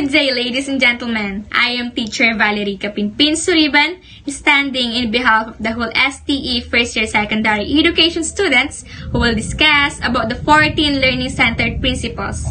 Good day, ladies and gentlemen. I am teacher Valerie Kapinpin Suriban, standing in behalf of the whole STE First Year Secondary Education students who will discuss about the 14 learning-centered principles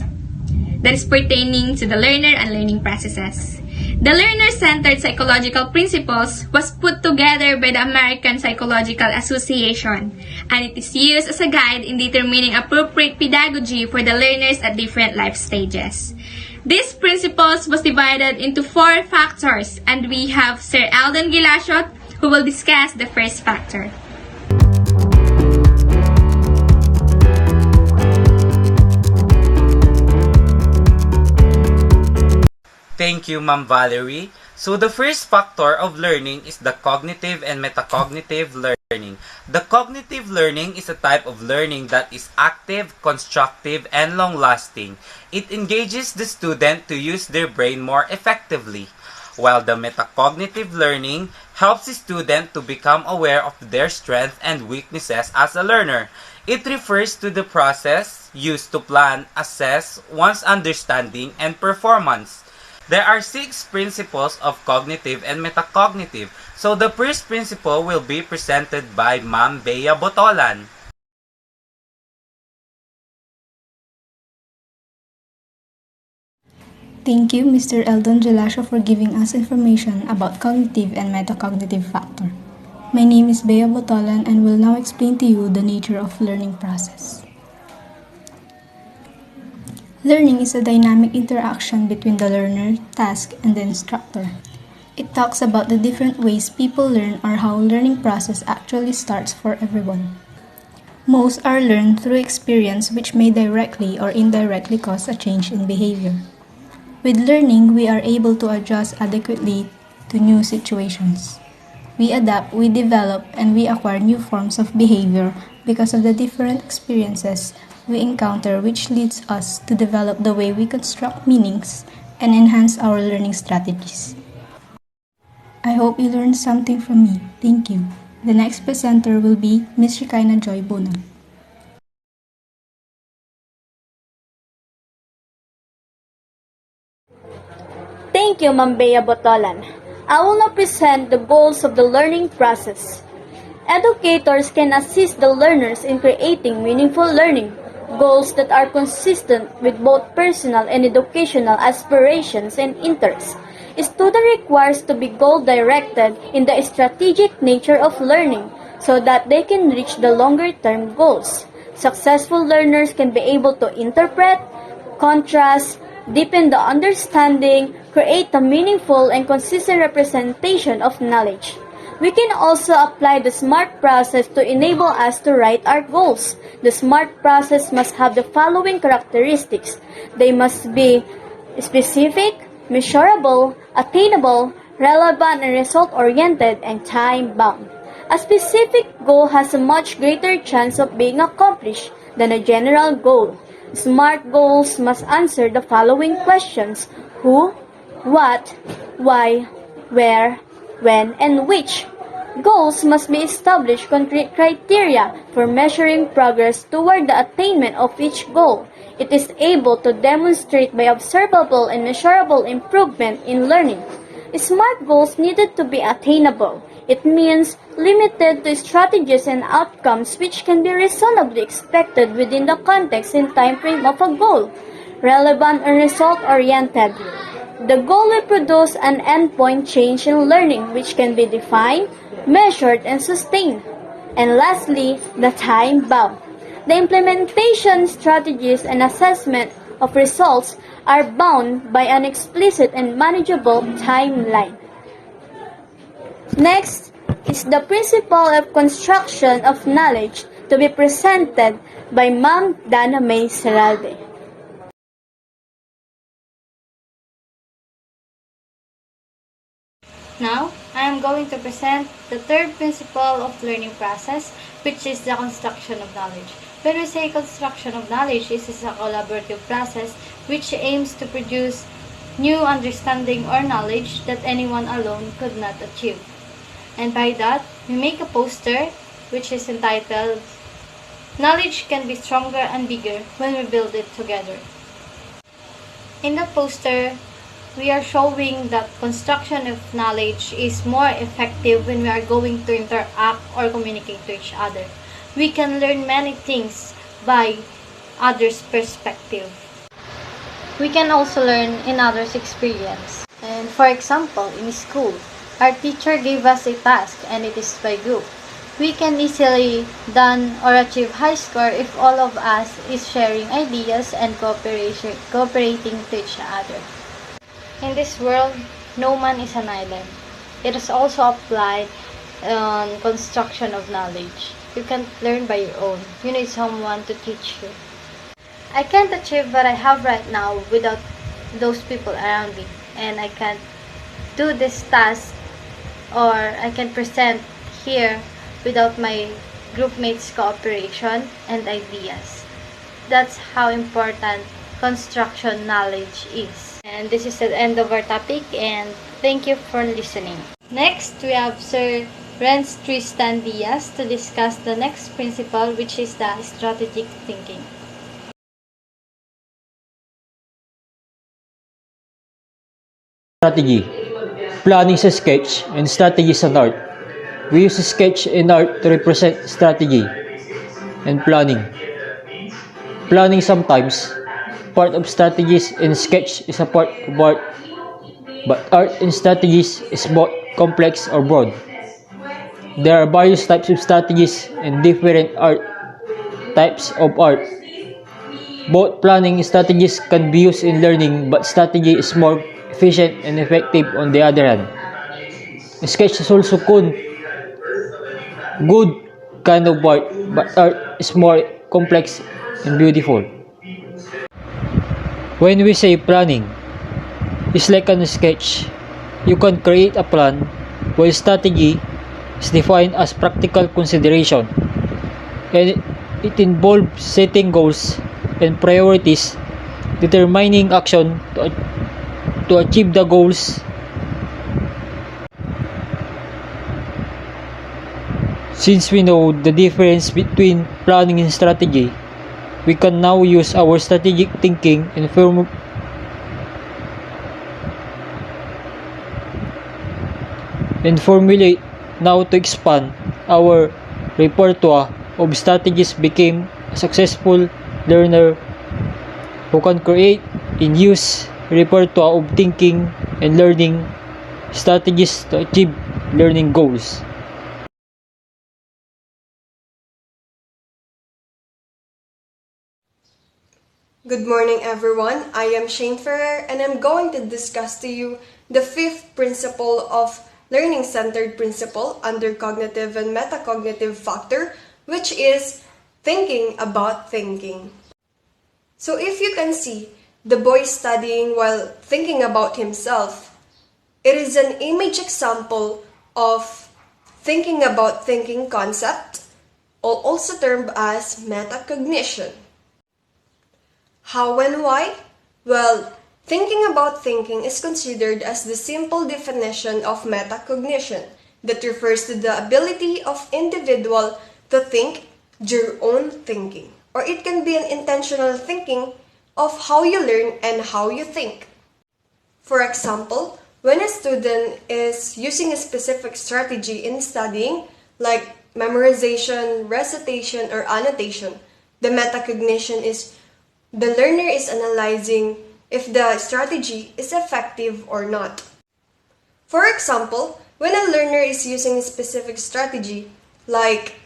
that is pertaining to the learner and learning processes. The learner-centered psychological principles was put together by the American Psychological Association, and it is used as a guide in determining appropriate pedagogy for the learners at different life stages. These principles was divided into 4 factors, and we have Sir Eldon Gilashot who will discuss the first factor. Thank you, Ma'am Valerie. So the first factor of learning is the cognitive and metacognitive learning. The cognitive learning is a type of learning that is active, constructive, and long-lasting. It engages the student to use their brain more effectively, while the metacognitive learning helps the student to become aware of their strengths and weaknesses as a learner. It refers to the process used to plan, assess one's understanding, and performance. There are 6 principles of cognitive and metacognitive. So the first principle will be presented by Ma'am Bea Botolan. Thank you, Mr. Eldon Gelasio, for giving us information about cognitive and metacognitive factor. My name is Bea Botolan and will now explain to you the nature of learning process. Learning is a dynamic interaction between the learner, task, and the instructor. It talks about the different ways people learn or how learning process actually starts for everyone. Most are learned through experience, which may directly or indirectly cause a change in behavior. With learning, we are able to adjust adequately to new situations. We adapt, we develop, and we acquire new forms of behavior because of the different experiences we encounter, which leads us to develop the way we construct meanings and enhance our learning strategies. I hope you learned something from me. Thank you. The next presenter will be Ms. Shekinah Joy Bonam. Thank you, Ma'am Bea Botolan. I will now present the goals of the learning process. Educators can assist the learners in creating meaningful learning goals that are consistent with both personal and educational aspirations and interests. A student requires to be goal-directed in the strategic nature of learning so that they can reach the longer-term goals. Successful learners can be able to interpret, contrast, deepen the understanding, create a meaningful and consistent representation of knowledge. We can also apply the SMART process to enable us to write our goals. The SMART process must have the following characteristics. They must be specific, measurable, attainable, relevant and result-oriented, and time-bound. A specific goal has a much greater chance of being accomplished than a general goal. SMART goals must answer the following questions: who, what, why, where, when, and which. Goals must be established concrete criteria for measuring progress toward the attainment of each goal. It is able to demonstrate by observable and measurable improvement in learning. SMART goals needed to be attainable. It means limited to strategies and outcomes which can be reasonably expected within the context and time frame of a goal. Relevant and result-oriented. The goal will produce an endpoint change in learning which can be defined, measured, and sustained. And lastly, the time-bound. The implementation strategies and assessment of results are bound by an explicit and manageable timeline. Next is the principle of construction of knowledge to be presented by Ma'am Dana May Serralde. Now, I am going to present the third principle of learning process, which is the construction of knowledge. When we say construction of knowledge, this is a collaborative process which aims to produce new understanding or knowledge that anyone alone could not achieve. And by that, we make a poster which is entitled, "Knowledge can be stronger and bigger when we build it together." In the poster, we are showing that construction of knowledge is more effective when we are going to interact or communicate to each other. We can learn many things by others' perspective. We can also learn in others' experience. And for example, in school, our teacher gave us a task and it is by group. We can easily done or achieve high score if all of us is sharing ideas and cooperating to each other. In this world, no man is an island. It is also applied on construction of knowledge. You can't learn by your own. You need someone to teach you. I can't achieve what I have right now without those people around me, and I can't do this task or I can present here without my groupmates' cooperation and ideas. That's how important construction knowledge is. And this is the end of our topic, and thank you for listening. Next, we have Sir Renz Tristan Diaz to discuss the next principle, which is the strategic thinking. Strategy. Planning is a sketch and strategy is an art. We use sketch and art to represent strategy and planning. Planning sometimes part of strategies and sketch is a part of art, but art and strategies is both complex or broad. There are various types of strategies and different art types of art. Both planning strategies can be used in learning, but strategy is more efficient and effective on the other hand. Sketch is also good kind of art, but art is more complex and beautiful. When we say planning, it's like a sketch. You can create a plan, while strategy is defined as practical consideration, and it involves setting goals and priorities, determining action to achieve the goals. Since we know the difference between planning and strategy, we can now use our strategic thinking and formulate now to expand our repertoire of strategies, became a successful learner who can create and use repertoire of thinking and learning strategies to achieve learning goals. Good morning, everyone. I am Shane Ferrer, and I'm going to discuss to you the fifth principle of learning-centered principle under cognitive and metacognitive factor, which is thinking about thinking. So if you can see the boy studying while thinking about himself, it is an image example of thinking about thinking concept, also termed as metacognition. How and why? Well, thinking about thinking is considered as the simple definition of metacognition that refers to the ability of individual to think their own thinking. Or it can be an intentional thinking of how you learn and how you think. For example, when a student is using a specific strategy in studying, like memorization, recitation, or annotation, the metacognition is the learner is analyzing if the strategy is effective or not. For example, when a learner is using a specific strategy like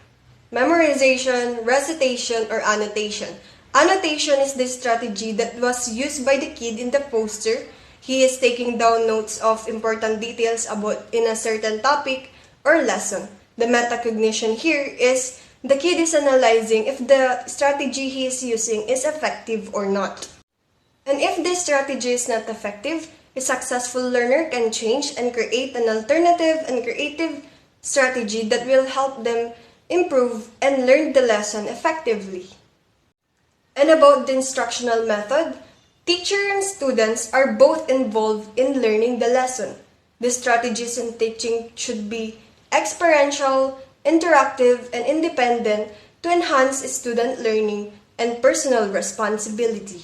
memorization, recitation, or annotation, annotation is the strategy that was used by the kid in the poster. He is taking down notes of important details about in a certain topic or lesson. The metacognition here is the kid is analyzing if the strategy he is using is effective or not. And if this strategy is not effective, a successful learner can change and create an alternative and creative strategy that will help them improve and learn the lesson effectively. And about the instructional method, teacher and students are both involved in learning the lesson. The strategies in teaching should be experiential, interactive, and independent to enhance student learning and personal responsibility.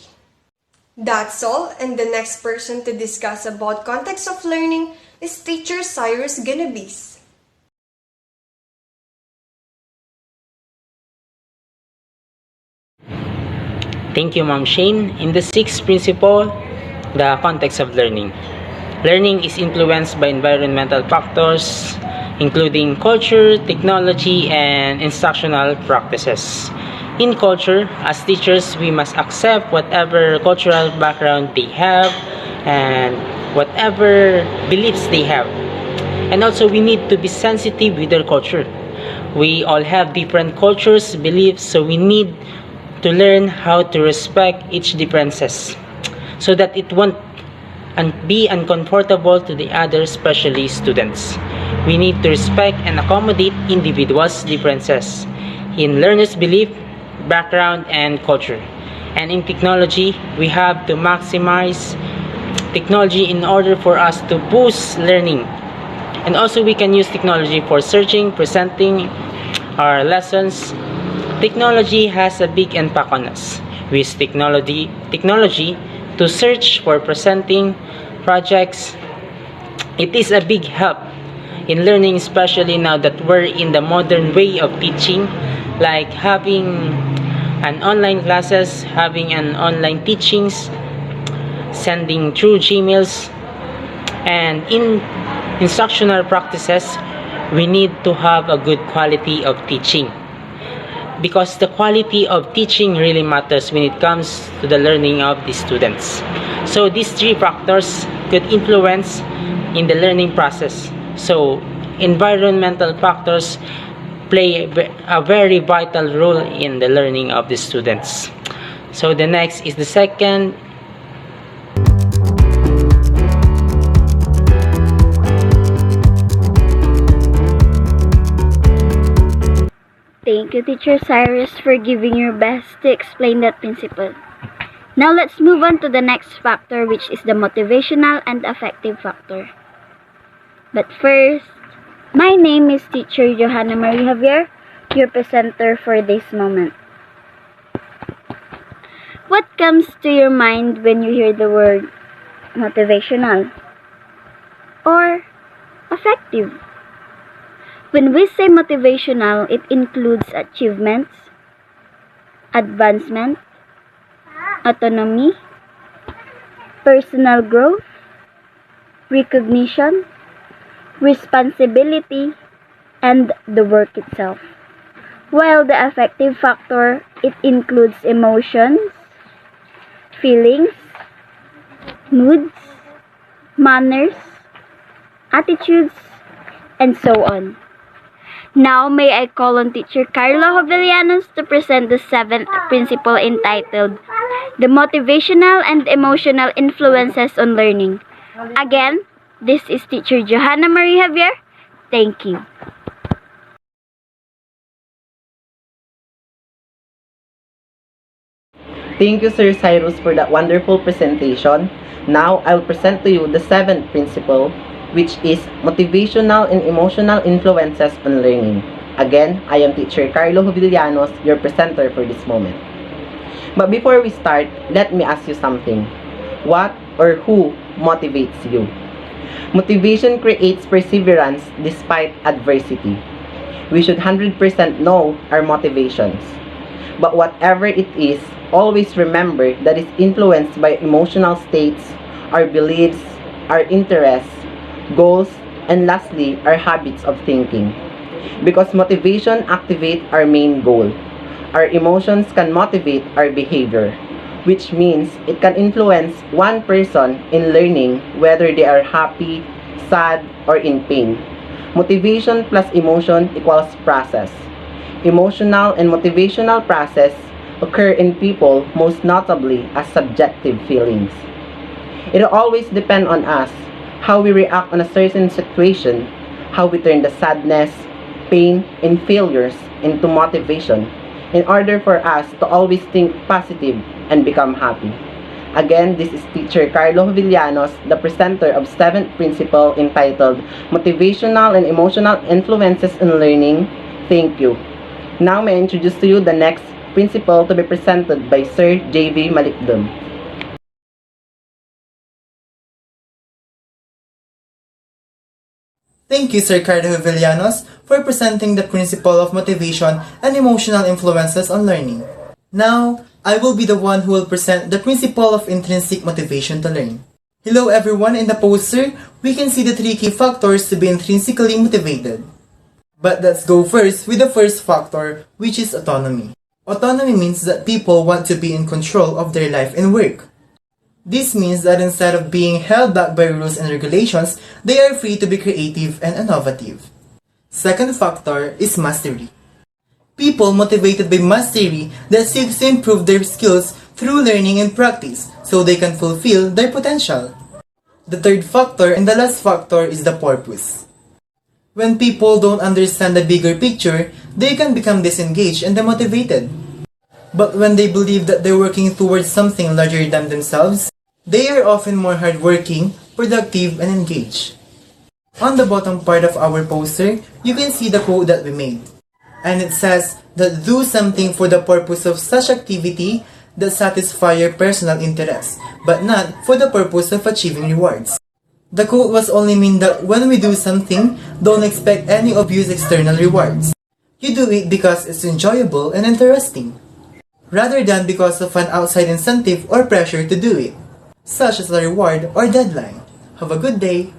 That's all, and the next person to discuss about context of learning is teacher Cyrus Ganabis. Thank you, Ma'am Shane. In the sixth principle, the context of learning. Learning is influenced by environmental factors, including culture, technology, and instructional practices. In culture, as teachers, we must accept whatever cultural background they have and whatever beliefs they have. And also, we need to be sensitive with their culture. We all have different cultures, beliefs, so we need to learn how to respect each differences so that it won't be uncomfortable to the other, especially students. We need to respect and accommodate individuals' differences in learners' belief, background, and culture. And in technology, we have to maximize technology in order for us to boost learning. And also we can use technology for searching, presenting our lessons. Technology has a big impact on us. We use technology to search for presenting projects. It is a big help in learning, especially now that we're in the modern way of teaching, like having an online classes, having an online teachings, sending through Gmails, and in instructional practices, we need to have a good quality of teaching, because the quality of teaching really matters when it comes to the learning of the students. So these three factors could influence in the learning process. So environmental factors play a very vital role in the learning of the students. So the next is the second. Thank you, Teacher Cyrus, for giving your best to explain that principle. Now let's move on to the next factor, which is the motivational and affective factor. But first, my name is Teacher Johanna Marie Javier, your presenter for this moment. What comes to your mind when you hear the word motivational or affective? When we say motivational, it includes achievements, advancement, autonomy, personal growth, recognition, responsibility, and the work itself. While the affective factor, it includes emotions, feelings, moods, manners, attitudes, and so on. Now, may I call on Teacher Carlo Jovellanos to present the seventh principle entitled The Motivational and Emotional Influences on Learning. Again, this is Teacher Johanna Marie Javier. Thank you. Thank you, Sir Cyrus, for that wonderful presentation. Now, I'll present to you the seventh principle, which is motivational and emotional influences on learning. Again, I am Teacher Carlo Jovellanos, your presenter for this moment. But before we start, let me ask you something. What or who motivates you? Motivation creates perseverance despite adversity. We should 100% know our motivations. But whatever it is, always remember that it's influenced by emotional states, our beliefs, our interests, goals, and lastly, our habits of thinking. Because motivation activates our main goal. Our emotions can motivate our behavior, which means it can influence one person in learning whether they are happy, sad, or in pain. Motivation plus emotion equals process. Emotional and motivational process occur in people most notably as subjective feelings. It will always depend on us, how we react on a certain situation, how we turn the sadness, pain, and failures into motivation in order for us to always think positive and become happy. Again, this is Teacher Carlo Jovellanos, the presenter of 7th principle entitled Motivational and Emotional Influences in Learning. Thank you. Now may I introduce to you the next principle to be presented by Sir J.V. Malikdum. Thank you, Sir Carlo Villanos, for presenting the principle of motivation and emotional influences on learning. Now, I will be the one who will present the principle of intrinsic motivation to learn. Hello everyone, in the poster, we can see the three key factors to be intrinsically motivated. But let's go first with the first factor, which is autonomy. Autonomy means that people want to be in control of their life and work. This means that instead of being held back by rules and regulations, they are free to be creative and innovative. Second factor is mastery. People motivated by mastery that seeks to improve their skills through learning and practice so they can fulfill their potential. The third factor and the last factor is the purpose. When people don't understand the bigger picture, they can become disengaged and demotivated. But when they believe that they're working towards something larger than themselves, they are often more hardworking, productive, and engaged. On the bottom part of our poster, you can see the quote that we made. And it says that do something for the purpose of such activity that satisfy your personal interests, but not for the purpose of achieving rewards. The quote was only mean that when we do something, don't expect any obvious external rewards. You do it because it's enjoyable and interesting, rather than because of an outside incentive or pressure to do it, such as a reward or deadline. Have a good day!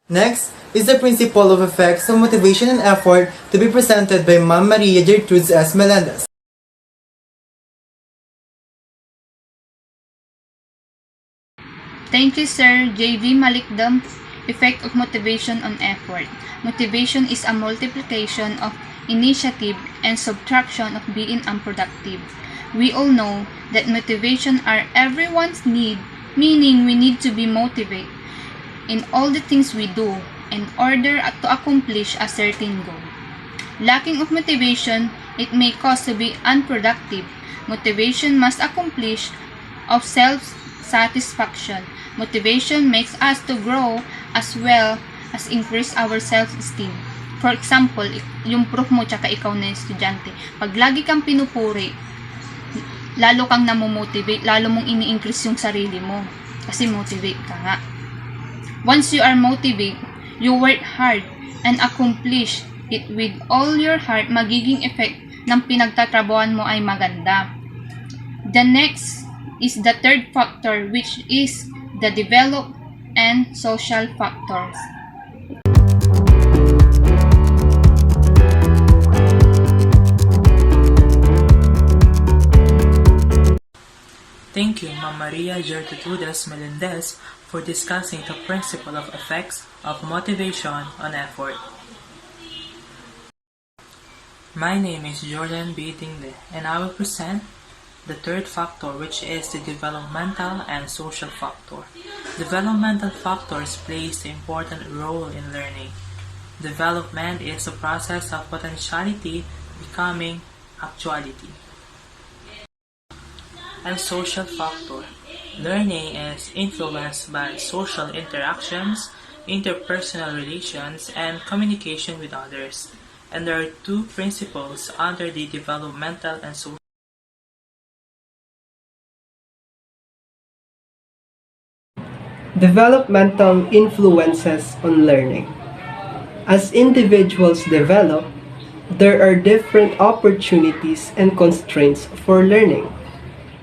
Next is the principle of effects of motivation and effort to be presented by Ma'am Maria Gertrudes S. Melendez. Thank you, Sir J.V. Malikdam. Effect of motivation on effort. Motivation is a multiplication of initiative and subtraction of being unproductive. We all know that motivation are everyone's need, meaning we need to be motivated in all the things we do in order to accomplish a certain goal. Lacking of motivation, it may cause to be unproductive. Motivation must accomplish of self-satisfaction. Motivation makes us to grow as well as increase our self-esteem. For example, yung proof mo tsaka ikaw na estudyante, pag lagi kang pinupuri, lalo kang namomotivate, lalo mong ini-increase yung sarili mo. Kasi motivate ka nga. Once you are motivated, you work hard and accomplish it with all your heart, magiging effect ng pinagtatrabahoan mo ay maganda. The next is the third factor, which is the development and social factors. Thank you, Ma'am Maria Gertrudes Melendez, for discussing the principle of effects of motivation on effort. My name is Jordan B. Dingle, and I will present the third factor, which is the developmental and social factor. Developmental factors plays an important role in learning. Development is a process of potentiality becoming actuality. And social factor. Learning is influenced by social interactions, interpersonal relations, and communication with others. And there are two principles under the developmental and social. Developmental influences on learning. As individuals develop, there are different opportunities and constraints for learning.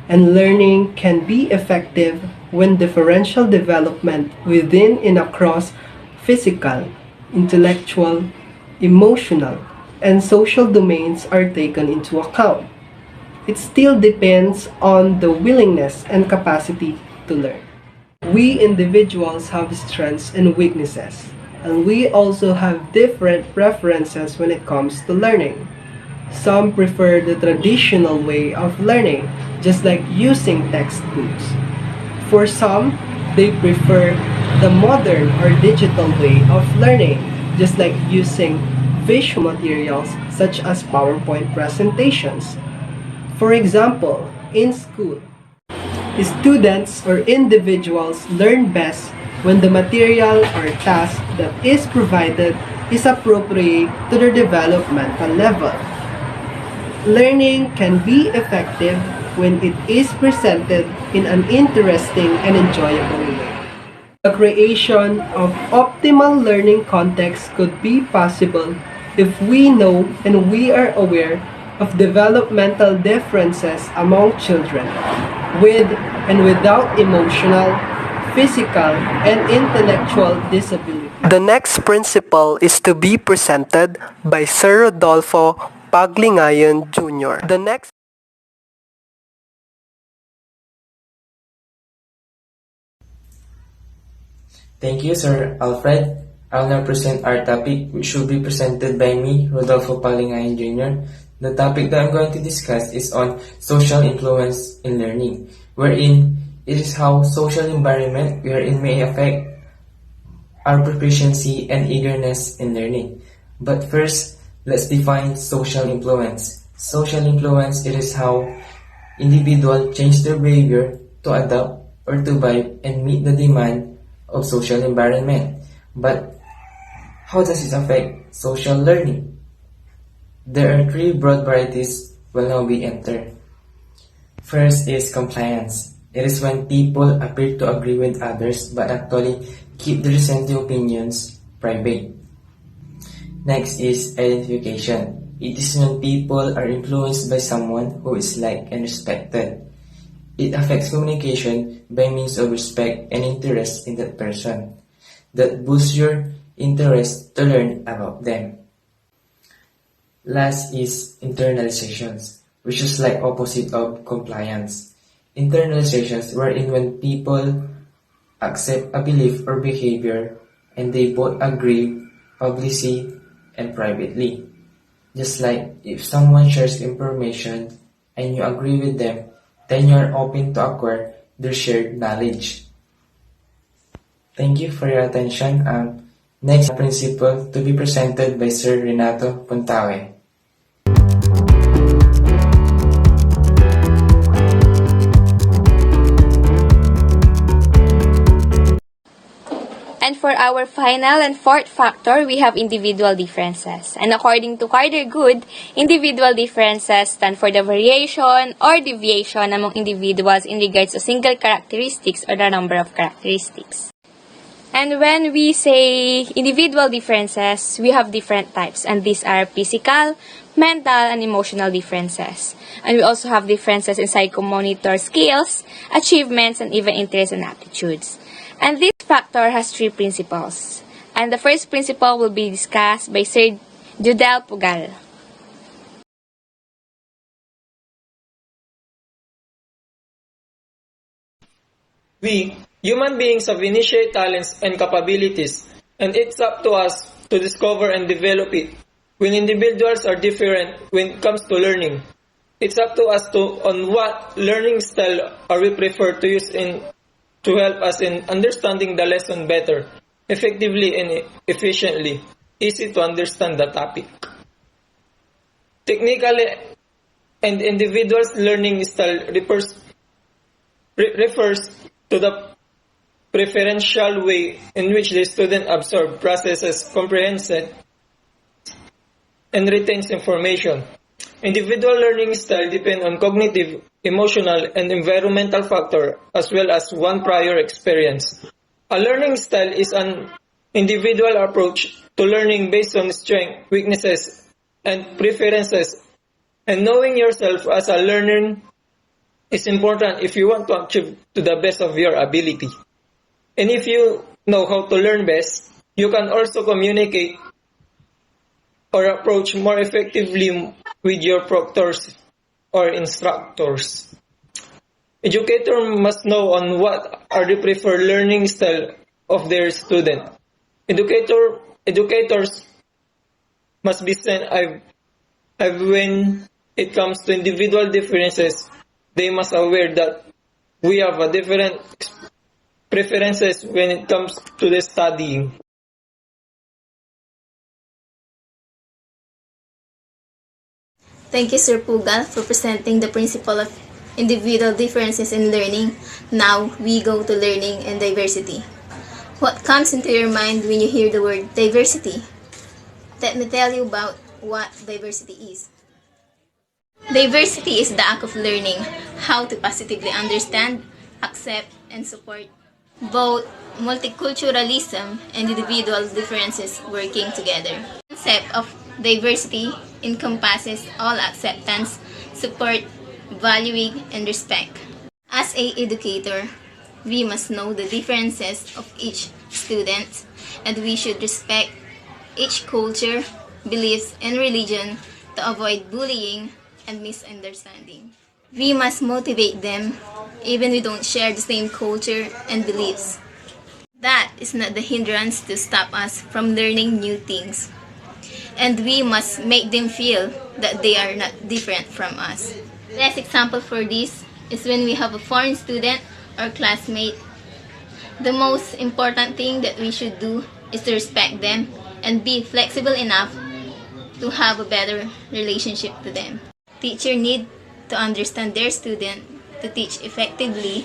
And learning can be effective when differential development within and across physical, intellectual, emotional, and social domains are taken into account. It still depends on the willingness and capacity to learn. We individuals have strengths and weaknesses, and we also have different preferences when it comes to learning. Some prefer the traditional way of learning, just like using textbooks. For some, they prefer the modern or digital way of learning, just like using visual materials such as PowerPoint presentations. For example, in school, students or individuals learn best when the material or task that is provided is appropriate to their developmental level. Learning can be effective when it is presented in an interesting and enjoyable way. The creation of optimal learning contexts could be possible if we know and we are aware of developmental differences among children, with and without emotional, physical, and intellectual disability. The next principle is to be presented by Sir Rodolfo Paglingayon Jr. The next Thank you, Sir Alfred. I'll now present our topic, which will be presented by me, Rodolfo Palingayan Jr. The topic that I'm going to discuss is on social influence in learning, wherein it is how social environment wherein may affect our proficiency and eagerness in learning. But first, let's define social influence. Social influence, it is how individuals change their behavior to adapt or to vibe and meet the demand of social environment. But how does it affect social learning? There are three broad varieties will now be entered. First is compliance. It is when people appear to agree with others but actually keep their dissenting opinions private. Next is identification. It is when people are influenced by someone who is liked and respected. It affects communication by means of respect and interest in that person that boosts your interest to learn about them. Last is internalizations, which is like opposite of compliance. Internalizations wherein when people accept a belief or behavior and they both agree publicly and privately. Just like if someone shares information and you agree with them, then you are open to acquire their shared knowledge. Thank you for your attention. Next principle to be presented by Sir Renato Puntawe. And for our final and fourth factor, we have individual differences. And according to Carter Good, individual differences stand for the variation or deviation among individuals in regards to single characteristics or the number of characteristics. And when we say individual differences, we have different types. And these are physical, mental, and emotional differences. And we also have differences in psychomotor skills, achievements, and even interests and aptitudes. And this factor has three principles. And the first principle will be discussed by Sir Judel Pugal. We, human beings, have initiate talents and capabilities, and it's up to us to discover and develop it. When individuals are different when it comes to learning, it's up to us on what learning style are we prefer to use to help us in understanding the lesson better, effectively and efficiently, easy to understand the topic. Technically, and individual's learning style refers to the preferential way in which the student absorbs, processes, comprehends, and retains information. Individual learning style depends on cognitive, emotional, and environmental factors as well as one prior experience. A learning style is an individual approach to learning based on strengths, weaknesses, and preferences. And knowing yourself as a learner is important if you want to achieve to the best of your ability. And if you know how to learn best, you can also communicate or approach more effectively with your proctors or instructors. Educators must know on what are the preferred learning style of their student. Educators must be sent when it comes to individual differences. They must aware that we have a different preferences when it comes to the studying. Thank you, Sir Pugal, for presenting the principle of individual differences in learning. Now, we go to learning and diversity. What comes into your mind when you hear the word diversity? Let me tell you about what diversity is. Diversity is the act of learning how to positively understand, accept, and support both multiculturalism and individual differences working together. The concept of diversity encompasses all acceptance, support, valuing, and respect. As a educator, we must know the differences of each student, and we should respect each culture, beliefs, and religion to avoid bullying and misunderstanding. We must motivate them even we don't share the same culture and beliefs. That is not the hindrance to stop us from learning new things. And we must make them feel that they are not different from us. The best example for this is when we have a foreign student or classmate. The most important thing that we should do is to respect them and be flexible enough to have a better relationship to them. Teacher need to understand their student to teach effectively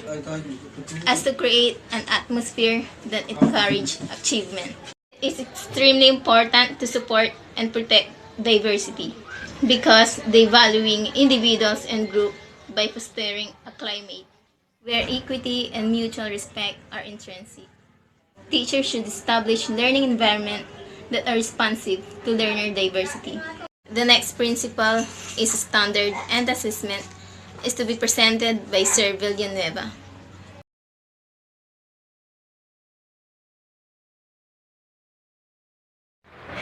as to create an atmosphere that encourages achievement. It's extremely important to support and protect diversity because they valuing individuals and groups by fostering a climate where equity and mutual respect are intrinsic. Teachers should establish learning environments that are responsive to learner diversity. The next principle is standard and assessment is to be presented by Sir Villanueva.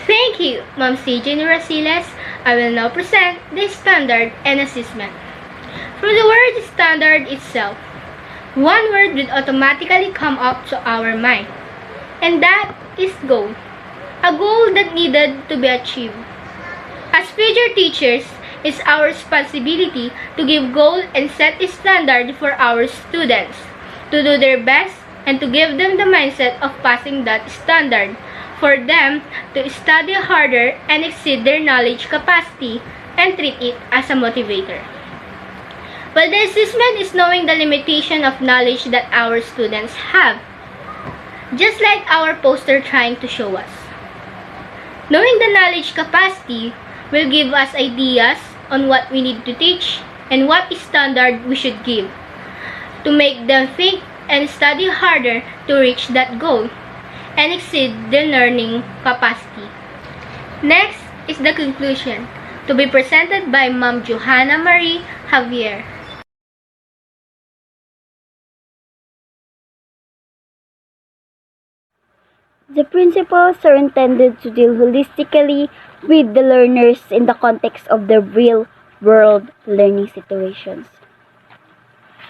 Thank you, Ma'am CJ Rasiles. I will now present the standard and assessment. For the word standard itself, one word will automatically come up to our mind, and that is goal. A goal that needed to be achieved. As future teachers, it's our responsibility to give goal and set a standard for our students, to do their best and to give them the mindset of passing that standard, for them to study harder and exceed their knowledge capacity and treat it as a motivator. Well, the assessment is knowing the limitation of knowledge that our students have, just like our poster trying to show us. Knowing the knowledge capacity will give us ideas on what we need to teach and what standard we should give to make them think and study harder to reach that goal and exceed their learning capacity. Next is the conclusion, to be presented by Ma'am Johanna Marie Javier. The principles are intended to deal holistically with the learners in the context of their real-world learning situations.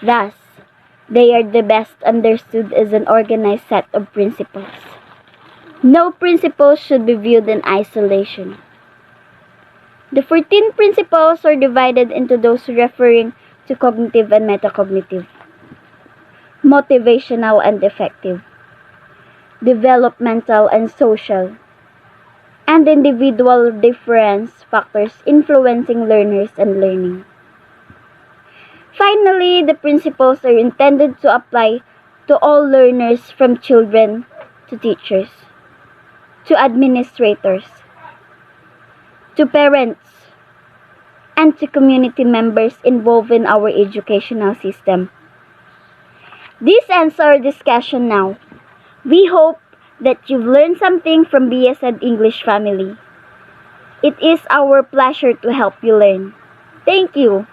Thus, they are the best understood as an organized set of principles. No principles should be viewed in isolation. The 14 principles are divided into those referring to cognitive and metacognitive, motivational and effective, developmental and social, and individual difference factors influencing learners and learning. Finally, the principles are intended to apply to all learners from children to teachers, to administrators, to parents, and to community members involved in our educational system. This ends our discussion now. We hope that you've learned something from BSED English family. It is our pleasure to help you learn. Thank you.